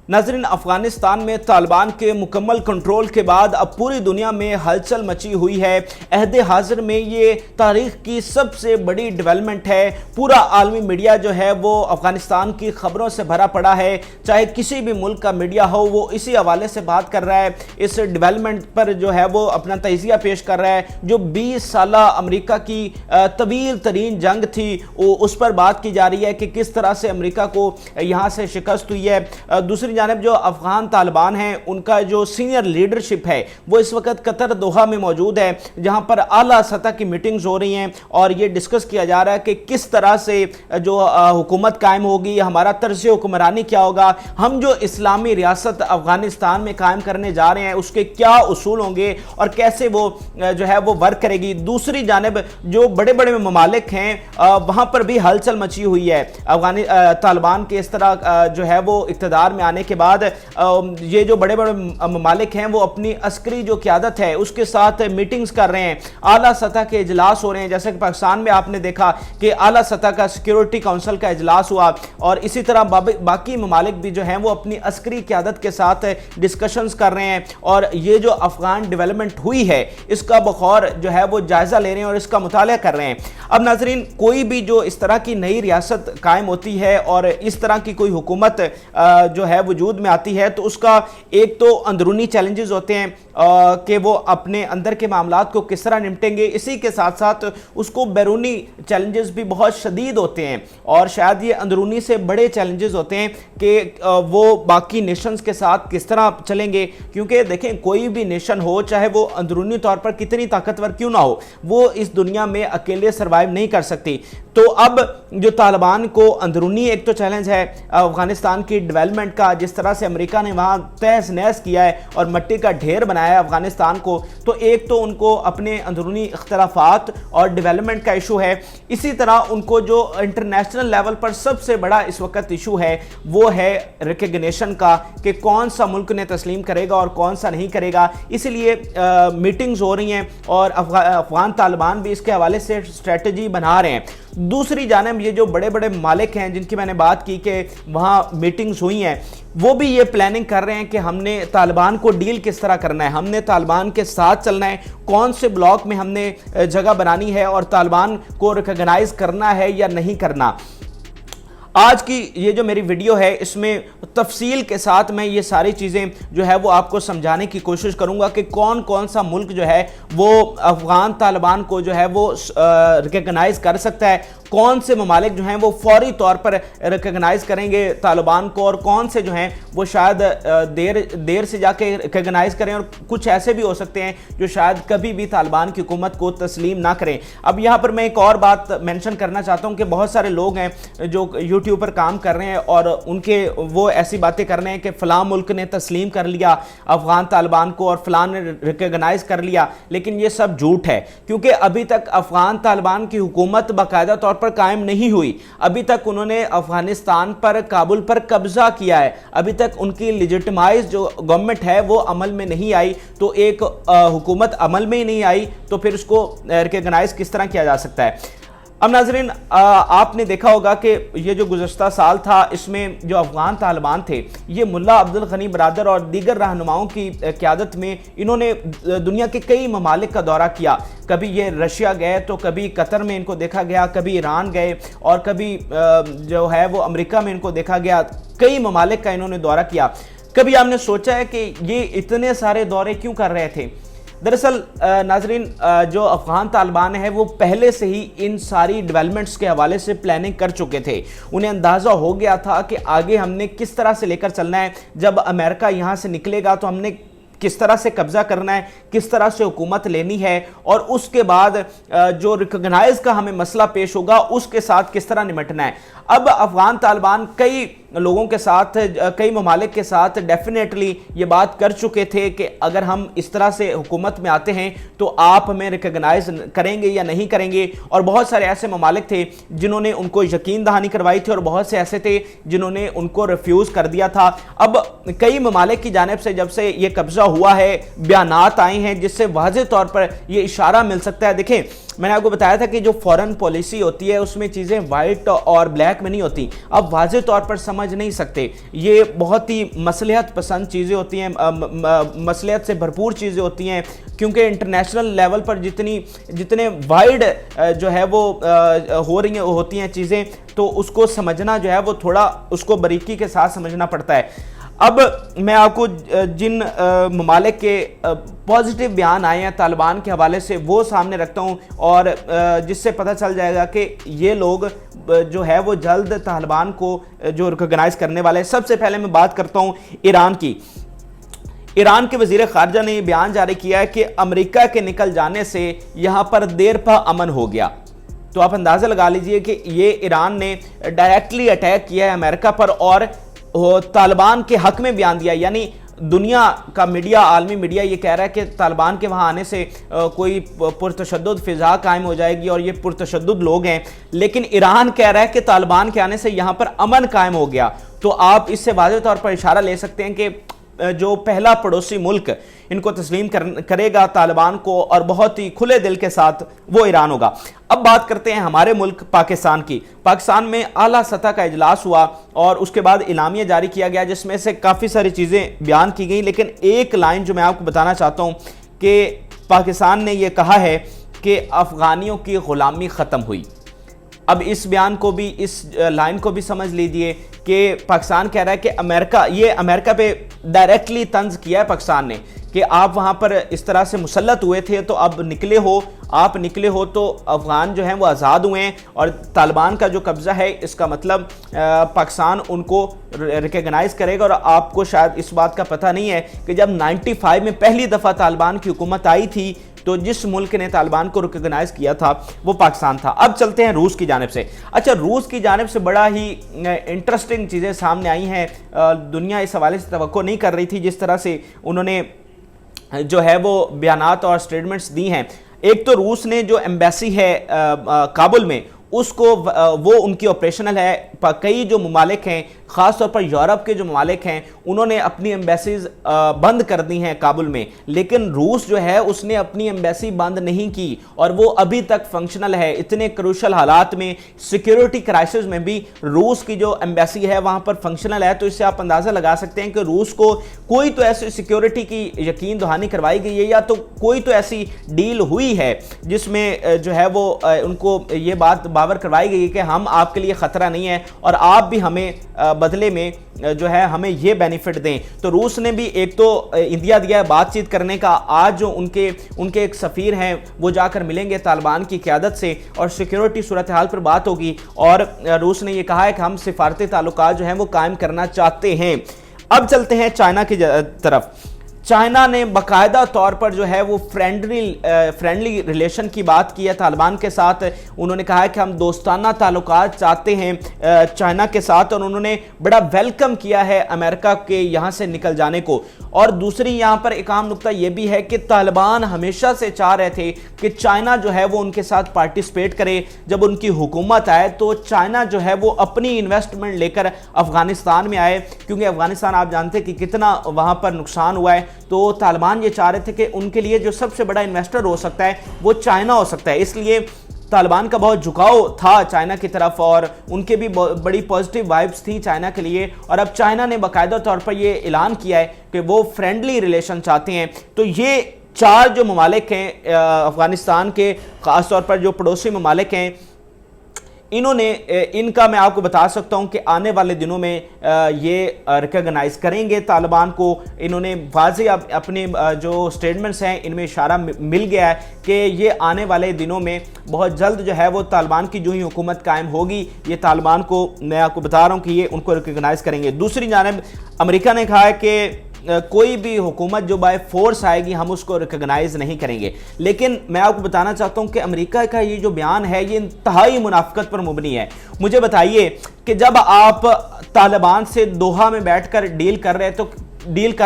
नाज़रीन, अफगानिस्तान में तालिबान के मुकम्मल कंट्रोल के बाद अब पूरी दुनिया में हलचल मची हुई है। अहद हाजिर में ये तारीख की सबसे बड़ी डेवलपमेंट है। पूरा आलमी मीडिया जो है वो अफगानिस्तान की खबरों से भरा पड़ा है। चाहे किसी भी मुल्क का मीडिया हो वो इसी हवाले से बात कर रहा है, इस डेवलपमेंट पर जो है वो अपना तजिया पेश कर रहा है। जो 20 साल अमरीका की तवील तरीन जंग थी उस पर बात की जा रही है कि किस तरह से अमरीका को यहाँ से शिकस्त हुई है। दूसरी जानिब जो अफगान तालिबान हैं उनका जो सीनियर लीडरशिप है वो इस वक्त कतर दोहा में मौजूद है, जहां पर आला सतह की मीटिंग्स हो रही हैं और ये डिस्कस किया जा रहा है कि किस तरह से जो हुकूमत कायम होगी, हमारा तर्ज हुक्मरानी क्या होगा, हम जो इस्लामी रियासत अफगानिस्तान में कायम करने जा रहे हैं उसके क्या उसूल होंगे और कैसे वो जो है वो वर्क करेगी। दूसरी जानिब जो बड़े बड़े ममालिक हैं वहां पर भी हलचल मची हुई है। तालिबान के इस तरह जो है वो इक़्तिदार में आने के बाद ये जो बड़े बड़े ममालिक हैं वो अपनी अस्करी जो क़यादत है उसके साथ मीटिंग्स कर रहे हैं, आला सतह के इजलास हो रहे हैं। जैसे कि पाकिस्तान में आपने देखा कि आला सतह का सिक्योरिटी काउंसिल का इजलास हुआ और इसी तरह बाकी ममालिक भी जो हैं वो अपनी अस्करी क़यादत के साथ डिस्कशंस कर रहे हैं और ये जो अफगान डेवलपमेंट हुई है इसका बखौर जो है वो जायज़ा ले रहे हैं और इसका मुताला कर रहे हैं। अब नाज़रीन, कोई भी जो इस तरह की नई रियासत कायम होती है और इस तरह की कोई हुकूमत जो है वजूद में आती है तो उसका एक तो अंदरूनी चैलेंजेस होते हैं कि वो अपने अंदर के मामलात को किस तरह निपटेंगे, इसी के साथ साथ उसको बैरूनी चैलेंजेस भी बहुत शदीद होते हैं और शायद ये अंदरूनी से बड़े चैलेंजेस होते हैं कि वो बाकी नेशंस के साथ किस तरह चलेंगे। क्योंकि देखें, कोई भी नेशन हो चाहे वो अंदरूनी तौर पर कितनी ताकतवर क्यों ना हो, वो इस दुनिया में अकेले सर्वाइव नहीं कर सकती। तो अब जो तालिबान को अंदरूनी एक तो चैलेंज है अफगानिस्तान की डेवलपमेंट का, जिस तरह से अमेरिका ने वहाँ तहस नहस किया है और मट्टी का ढेर बनाया है अफगानिस्तान को, तो एक तो उनको अपने अंदरूनी इख्तलाफात और डेवलपमेंट का इशू है। इसी तरह उनको जो इंटरनेशनल लेवल पर सबसे बड़ा इस वक्त इशू है वो है रिकग्निशन का, कि कौन सा मुल्क ने तस्लीम करेगा और कौन सा नहीं करेगा। इसलिए मीटिंग्स हो रही हैं और अफगान तालिबान भी इसके हवाले से स्ट्रेटजी बना रहे हैं। दूसरी जानिब ये जो बड़े बड़े मालिक हैं जिनकी मैंने बात की कि वहाँ मीटिंग्स हुई हैं, वो भी ये प्लानिंग कर रहे हैं कि हमने तालिबान को डील किस तरह करना है, हमने तालिबान के साथ चलना है, कौन से ब्लॉक में हमने जगह बनानी है और तालिबान को रिकॉग्नाइज करना है या नहीं करना। आज की ये जो मेरी वीडियो है इसमें तफसील के साथ मैं ये सारी चीज़ें जो है वो आपको समझाने की कोशिश करूँगा कि कौन कौन सा मुल्क जो है वो अफगान तालिबान को जो है वो रिकॉग्नाइज कर सकता है, कौन से ममालिक जो हैं वो फौरी तौर पर रिकॉग्नाइज करेंगे तालिबान को और कौन से जो हैं वो शायद देर से जाके रिकॉग्नाइज करें और कुछ ऐसे भी हो सकते हैं जो शायद कभी भी तालिबान की हुकूमत को तस्लीम ना करें। अब यहाँ पर मैं एक और बात मेंशन करना चाहता हूँ कि बहुत सारे लोग हैं जो यूट्यूब पर काम कर रहे हैं और उनके वो ऐसी बातें कर रहे हैं कि फ़लाँ मुल्क ने तस्लीम कर लिया अफगान तालिबान को और फ़लाँ ने रिकॉग्नाइज कर लिया, लेकिन ये सब झूठ है। क्योंकि अभी तक अफगान तालिबान की हुकूमत बाकायदा तौर पर कायम नहीं हुई, अभी तक उन्होंने अफगानिस्तान पर, काबुल पर कब्जा किया है, अभी तक उनकी लेजिटिमाइज जो गवर्नमेंट है वो अमल में नहीं आई। तो एक हुकूमत अमल में ही नहीं आई तो फिर उसको रिकॉग्नाइज किस तरह किया जा सकता है। अब नाज़रीन, आपने देखा होगा कि ये जो गुज़श्ता साल था इसमें जो अफगान तालिबान थे ये मुल्ला अब्दुल गनी बरादर और दीगर रहनुमाओं की क़यादत में इन्होंने दुनिया के कई ममालिक का दौरा किया। कभी ये रशिया गए तो कभी कतर में इनको देखा गया, कभी ईरान गए और कभी जो है वो अमेरिका में इनको देखा गया। कई ममालिक का इन्होंने दौरा किया। कभी आपने सोचा है कि ये इतने सारे दौरे क्यों कर रहे थे? दरअसल नाजरीन, जो अफगान तालिबान है वो पहले से ही इन सारी डेवलपमेंट्स के हवाले से प्लानिंग कर चुके थे। उन्हें अंदाज़ा हो गया था कि आगे हमने किस तरह से लेकर चलना है, जब अमेरिका यहाँ से निकलेगा तो हमने किस तरह से कब्जा करना है, किस तरह से हुकूमत लेनी है और उसके बाद जो रिकॉग्नाइज का हमें मसला पेश होगा उसके साथ किस तरह निपटना है। अब अफगान तालिबान कई लोगों के साथ, कई ममालिक के साथ डेफिनेटली ये बात कर चुके थे कि अगर हम इस तरह से हुकूमत में आते हैं तो आप हमें रिकॉग्नाइज करेंगे या नहीं करेंगे। और बहुत सारे ऐसे ममालिक थे जिन्होंने उनको यकीन दहानी करवाई थी और बहुत से ऐसे थे जिन्होंने उनको रिफ्यूज़ कर दिया था। अब कई ममालिक की जानिब से जब से ये कब्जा हुआ है बयानात आए हैं जिससे वाज़ेह तौर पर यह इशारा मिल सकता है। देखें, मैंने आपको बताया था कि जो फॉरेन पॉलिसी होती है उसमें चीज़ें वाइट और ब्लैक में नहीं होती, आप वाज़े तौर पर समझ नहीं सकते। ये बहुत ही मसलिहत पसंद चीज़ें होती हैं, मसलिहत से भरपूर चीज़ें होती हैं, क्योंकि इंटरनेशनल लेवल पर जितने वाइड जो है वो हो रही होती हैं चीज़ें, तो उसको समझना जो है वो थोड़ा उसको बारीकी के साथ समझना पड़ता है। अब मैं आपको जिन ममालिक के पॉजिटिव बयान आए हैं तालिबान के हवाले से वो सामने रखता हूं, और जिससे पता चल जाएगा कि ये लोग जो है वो जल्द तालिबान को जो रिकॉग्नाइज करने वाले हैं। सबसे पहले मैं बात करता हूं ईरान की। ईरान के वज़ीर ख़ारजा ने बयान जारी किया है कि अमेरिका के निकल जाने से यहाँ पर देर पा अमन हो गया। तो आप अंदाज़ा लगा लीजिए कि ये ईरान ने डायरेक्टली अटैक किया है अमेरिका पर और तालिबान के हक में बयान दिया। यानी दुनिया का मीडिया, आलमी मीडिया ये कह रहा है कि तालिबान के वहाँ आने से कोई पुरतशद्दुद फ़िज़ा कायम हो जाएगी और ये पुरतशद्दुद लोग हैं, लेकिन ईरान कह रहा है कि तालिबान के आने से यहाँ पर अमन कायम हो गया। तो आप इससे वाज़ेह तौर पर इशारा ले सकते हैं कि जो पहला पड़ोसी मुल्क इनको तस्लीम करेगा तालिबान को और बहुत ही खुले दिल के साथ, वो ईरान होगा। अब बात करते हैं हमारे मुल्क पाकिस्तान की। पाकिस्तान में आला सतह का इजलास हुआ और उसके बाद इलामिया जारी किया गया जिसमें से काफ़ी सारी चीज़ें बयान की गई, लेकिन एक लाइन जो मैं आपको बताना चाहता हूँ कि पाकिस्तान ने यह कहा है कि अफ़गानियों की ग़ुलामी ख़त्म हुई। अब इस बयान को भी, इस लाइन को भी समझ लीजिए कि पाकिस्तान कह रहा है कि अमेरिका पे डायरेक्टली तंज किया है पाकिस्तान ने कि आप वहाँ पर इस तरह से मुसल्लत हुए थे तो अब आप निकले हो तो अफ़गान जो हैं वो आज़ाद हुए हैं और तालिबान का जो कब्ज़ा है इसका मतलब पाकिस्तान उनको रिकग्नाइज़ करेगा। और आपको शायद इस बात का पता नहीं है कि जब 95 में पहली दफ़ा तालिबान की हुकूमत आई थी तो जिस मुल्क ने तालिबान को रिकॉग्नाइज किया था वो पाकिस्तान था। अब चलते हैं रूस की जानिब से। अच्छा, रूस की जानिब से बड़ा ही इंटरेस्टिंग चीज़ें सामने आई हैं। दुनिया इस हवाले से तवक्को नहीं कर रही थी जिस तरह से उन्होंने जो है वो बयानात और स्टेटमेंट्स दी हैं। एक तो रूस ने जो एम्बेसी है काबुल में उसको, वो उनकी ऑपरेशनल है। कई जो ममालिक हैं, ख़ास तौर पर यूरोप के जो ममालिक हैं, उन्होंने अपनी एम्बेसीज बंद कर दी हैं काबुल में, लेकिन रूस जो है उसने अपनी एम्बेसी बंद नहीं की और वो अभी तक फंक्शनल है। इतने क्रूशल हालात में, सिक्योरिटी क्राइसिस में भी रूस की जो एम्बेसी है वहाँ पर फंक्शनल है। तो इससे आप अंदाज़ा लगा सकते हैं कि रूस को कोई तो ऐसी सिक्योरिटी की यकीन दहानी करवाई गई है या तो कोई तो ऐसी डील हुई है जिसमें जो है वो उनको ये बात बावर करवाई गई कि हम आपके लिए ख़तरा नहीं है और आप भी हमें बदले में जो है हमें ये बेनिफिट दें। तो रूस ने भी एक तो इंदिया दिया है बातचीत करने का। आज जो उनके एक सफ़ीर हैं वो जाकर मिलेंगे तालिबान की क़यादत से और सिक्योरिटी सूरत हाल पर बात होगी और रूस ने ये कहा है कि हम सिफारती ताल्लुकात जो हैं वो कायम करना चाहते हैं। अब चलते हैं चाइना की तरफ। चाइना ने बाकायदा तौर पर जो है वो फ्रेंडली रिलेशन की बात की है तालिबान के साथ। उन्होंने कहा है कि हम दोस्ताना ताल्लुकात चाहते हैं चाइना के साथ और उन्होंने बड़ा वेलकम किया है अमेरिका के यहाँ से निकल जाने को। और दूसरी यहाँ पर एक आम नुक्ता ये भी है कि तालिबान हमेशा से चाह रहे थे कि चाइना जो है वो उनके साथ पार्टिसिपेट करे। जब उनकी हुकूमत आए तो चाइना जो है वो अपनी इन्वेस्टमेंट लेकर अफ़गानिस्तान में आए, क्योंकि अफ़गानिस्तान आप जानते हैं कि कितना वहाँ पर नुकसान हुआ है। तो तालिबान ये चाह रहे थे कि उनके लिए जो सबसे बड़ा इन्वेस्टर हो सकता है वो चाइना हो सकता है। इसलिए तालिबान का बहुत झुकाव था चाइना की तरफ और उनके भी बड़ी पॉजिटिव वाइब्स थी चाइना के लिए। और अब चाइना ने बाकायदा तौर पर ये ऐलान किया है कि वो फ्रेंडली रिलेशन चाहते हैं। तो ये चार जो ममालिक हैं अफ़गानिस्तान के, ख़ास तौर पर जो पड़ोसी ममालिक हैं, इनका मैं आपको बता सकता हूं कि आने वाले दिनों में ये रिकॉग्नाइज करेंगे तालिबान को। इन्होंने वाज़े अपने जो स्टेटमेंट्स हैं इनमें इशारा मिल गया है कि ये आने वाले दिनों में बहुत जल्द जो है वो तालिबान की जो ही हुकूमत कायम होगी, ये तालिबान को, मैं आपको बता रहा हूँ कि ये उनको रिकॉग्नाइज करेंगे। दूसरी जानिब अमेरिका ने कहा है कि कोई भी हुकूमत जो बाय फोर्स आएगी हम उसको रिकॉग्नाइज नहीं करेंगे। लेकिन मैं आपको बताना चाहता हूं कि अमेरिका का ये जो बयान है ये इंतहाई मुनाफिकत पर मुबनी है। मुझे बताइए कि जब आप तालिबान से दोहा में बैठकर डील कर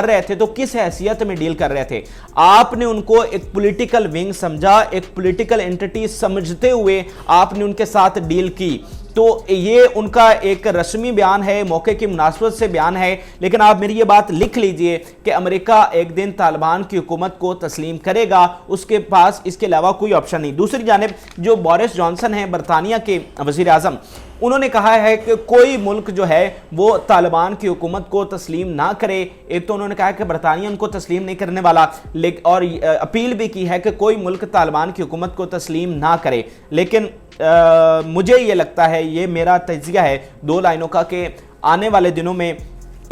रहे थे तो किस हैसियत में डील कर रहे थे? आपने उनको एक पॉलिटिकल विंग समझा, एक पॉलिटिकल एंटिटी समझते हुए आपने उनके साथ डील की। तो ये उनका एक रस्मी बयान है, मौके की मुनासबत से बयान है, लेकिन आप मेरी ये बात लिख लीजिए कि अमेरिका एक दिन तालिबान की हुकूमत को तस्लीम करेगा, उसके पास इसके अलावा कोई ऑप्शन नहीं। दूसरी जानिब जो बोरिस जॉनसन हैं बरतानिया के वज़ीर आज़म, उन्होंने कहा है कि कोई मुल्क जो है वो तालिबान की हुकूमत को तस्लीम ना करे। एक तो उन्होंने कहा कि बरतानिया उनको तस्लीम नहीं करने वाला, और अपील भी की है कि कोई मुल्क तालिबान की हुकूमत को तस्लीम ना करे। लेकिन मुझे ये लगता है, ये मेरा तज्जिया है 2 लाइनों का, कि आने वाले दिनों में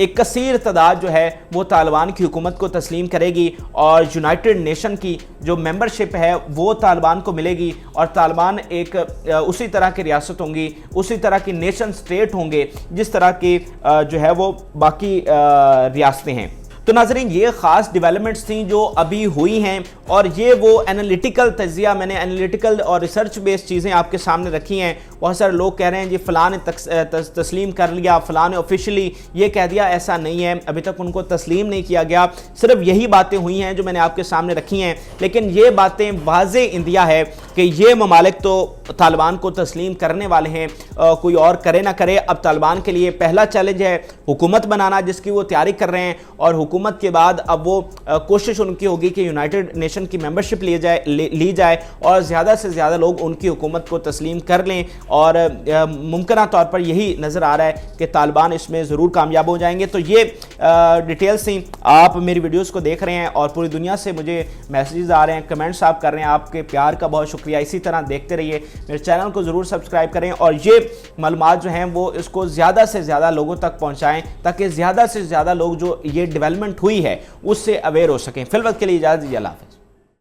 एक कसीर तादाद जो है वो तालिबान की हुकूमत को तस्लीम करेगी और यूनाइटेड नेशन की जो मेंबरशिप है वो तालिबान को मिलेगी, और तालिबान एक उसी तरह की रियासत होंगी, उसी तरह की नेशन स्टेट होंगे जिस तरह की जो है वो बाकी रियासतें हैं। तो नाज़रीन, ये ख़ास डेवलपमेंट्स थी जो अभी हुई हैं, और ये वो एनालिटिकल तज्जिया, मैंने एनालिटिकल और रिसर्च बेस्ड चीज़ें आपके सामने रखी हैं। बहुत सारे लोग कह रहे हैं जी फ़लाँ ने तस्लीम कर लिया, फ़लाँ ने ऑफिशियली ये कह दिया। ऐसा नहीं है, अभी तक उनको तस्लीम नहीं किया गया। सिर्फ यही बातें हुई हैं जो मैंने आपके सामने रखी हैं, लेकिन ये बातें वाज़े इंदिया है कि ये ममालिक तो तालिबान को तस्लीम करने वाले हैं, कोई और करे ना करे। अब तालिबान के लिए पहला चैलेंज है हुकूमत बनाना, जिसकी वो तैयारी कर रहे हैं, और हुकूमत के बाद अब वो कोशिश उनकी होगी कि यूनाइटेड नेशन की मेंबरशिप ली जाए और ज़्यादा से ज़्यादा लोग उनकी हुकूमत को तस्लीम कर लें। और मुमकिन तौर पर यही नज़र आ रहा है कि तालिबान इसमें ज़रूर कामयाब हो जाएंगे। तो ये डिटेल्स थी, आप मेरी वीडियोस को देख रहे हैं और पूरी दुनिया से मुझे मैसेजेस आ रहे हैं, कमेंट्स आप कर रहे हैं, आपके प्यार का बहुत शुक्रिया। इसी तरह देखते रहिए, मेरे चैनल को ज़रूर सब्सक्राइब करें और ये मालूमात जो हैं वो इसको ज़्यादा से ज़्यादा लोगों तक पहुँचाएँ, ताकि ज़्यादा से ज़्यादा लोग जो ये डेवलपमेंट हुई है उससे अवेयर हो सकें। फिल वक्त के लिए इजाज़त दीजिए, अल्लाह हाफ़िज़।